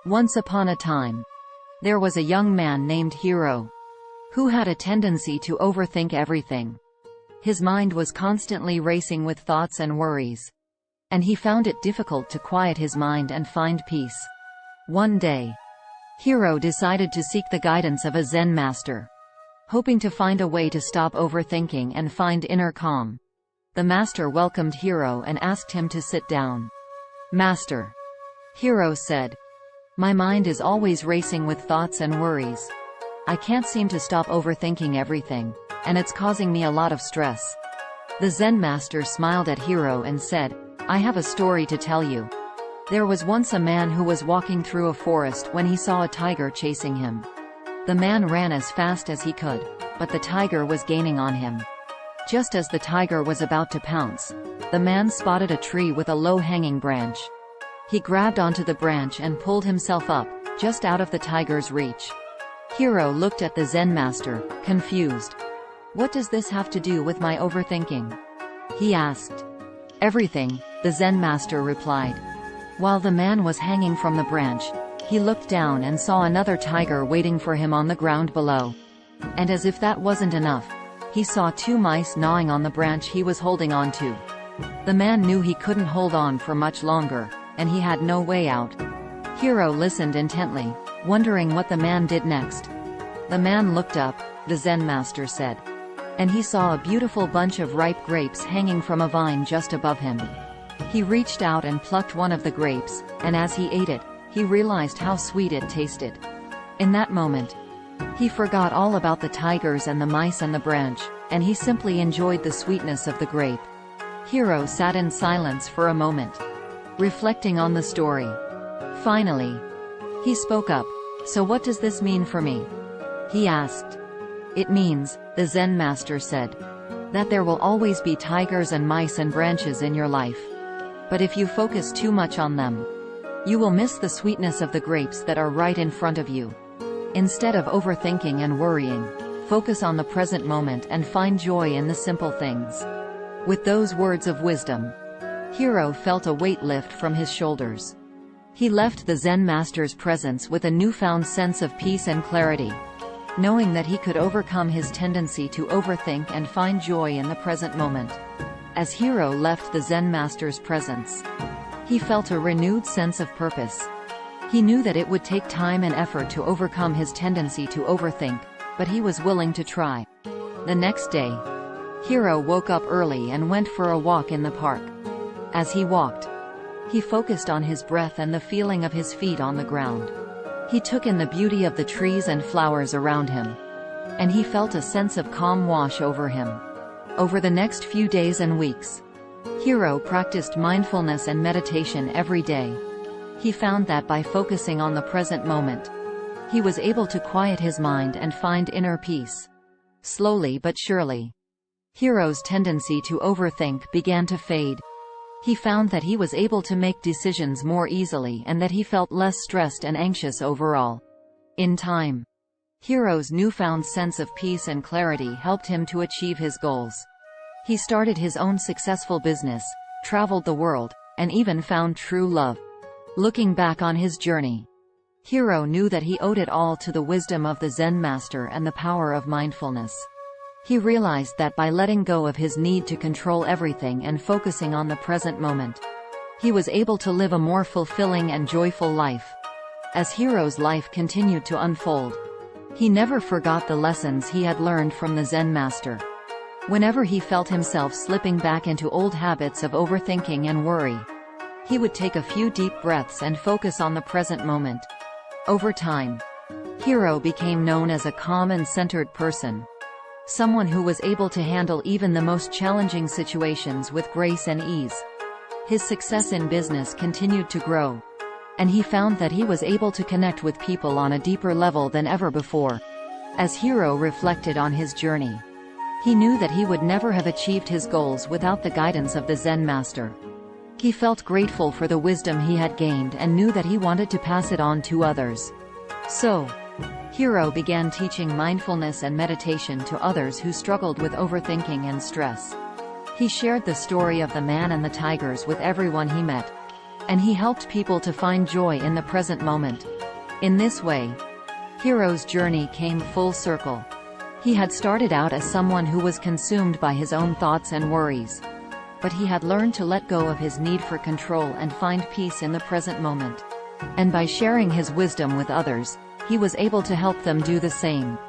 Once upon a time, there was a young man named Hiro, who had a tendency to overthink everything. His mind was constantly racing with thoughts and worries, and he found it difficult to quiet his mind and find peace. One day, Hiro decided to seek the guidance of a Zen master, hoping to find a way to stop overthinking and find inner calm. The master welcomed Hiro and asked him to sit down. "Master," Hiro said, "my mind is always racing with thoughts and worries. I can't seem to stop overthinking everything, and it's causing me a lot of stress." The Zen master smiled at Hiro and said, "I have a story to tell you. There was once a man who was walking through a forest when he saw a tiger chasing him. The man ran as fast as he could, but the tiger was gaining on him. Just as the tiger was about to pounce, the man spotted a tree with a low-hanging branch. He grabbed onto the branch and pulled himself up, just out of the tiger's reach." Hiro looked at the Zen master, confused. "What does this have to do with my overthinking?" he asked. "Everything," the Zen master replied. While the man was hanging from the branch, he looked down and saw another tiger waiting for him on the ground below. And as if that wasn't enough, he saw two mice gnawing on the branch he was holding on to. The man knew he couldn't hold on for much longer, and he had no way out. Hiro listened intently, wondering what the man did next. "The man looked up," the Zen master said, "and he saw a beautiful bunch of ripe grapes hanging from a vine just above him. He reached out and plucked one of the grapes, and as he ate it, he realized how sweet it tasted. In that moment, he forgot all about the tigers and the mice and the branch, and he simply enjoyed the sweetness of the grape." Hiro sat in silence for a moment, reflecting on the story. Finally, he spoke up. "So what does this mean for me?" he asked. "It means," the Zen master said, "that there will always be tigers and mice and branches in your life. But if you focus too much on them, you will miss the sweetness of the grapes that are right in front of you. Instead of overthinking and worrying, focus on the present moment and find joy in the simple things." With those words of wisdom, Hiro felt a weight lift from his shoulders. He left the Zen master's presence with a newfound sense of peace and clarity, knowing that he could overcome his tendency to overthink and find joy in the present moment. As Hiro left the Zen master's presence, he felt a renewed sense of purpose. He knew that it would take time and effort to overcome his tendency to overthink, but he was willing to try. The next day, Hiro woke up early and went for a walk in the park. As he walked, he focused on his breath and the feeling of his feet on the ground. He took in the beauty of the trees and flowers around him, and he felt a sense of calm wash over him. Over the next few days and weeks, Hiro practiced mindfulness and meditation every day. He found that by focusing on the present moment, he was able to quiet his mind and find inner peace. Slowly but surely, Hiro's tendency to overthink began to fade. He found that he was able to make decisions more easily and that he felt less stressed and anxious overall. In time, Hiro's newfound sense of peace and clarity helped him to achieve his goals. He started his own successful business, traveled the world, and even found true love. Looking back on his journey, Hiro knew that he owed it all to the wisdom of the Zen master and the power of mindfulness. He realized that by letting go of his need to control everything and focusing on the present moment, he was able to live a more fulfilling and joyful life. As Hiro's life continued to unfold, he never forgot the lessons he had learned from the Zen master. Whenever he felt himself slipping back into old habits of overthinking and worry, he would take a few deep breaths and focus on the present moment. Over time, Hiro became known as a calm and centered person, someone who was able to handle even the most challenging situations with grace and ease. His success in business continued to grow, and he found that he was able to connect with people on a deeper level than ever before. As Hiro reflected on his journey, he knew that he would never have achieved his goals without the guidance of the Zen master. He felt grateful for the wisdom he had gained and knew that he wanted to pass it on to others. So, Hiro began teaching mindfulness and meditation to others who struggled with overthinking and stress. He shared the story of the man and the tigers with everyone he met, and he helped people to find joy in the present moment. In this way, Hero's journey came full circle. He had started out as someone who was consumed by his own thoughts and worries. But he had learned to let go of his need for control and find peace in the present moment. And by sharing his wisdom with others, he was able to help them do the same.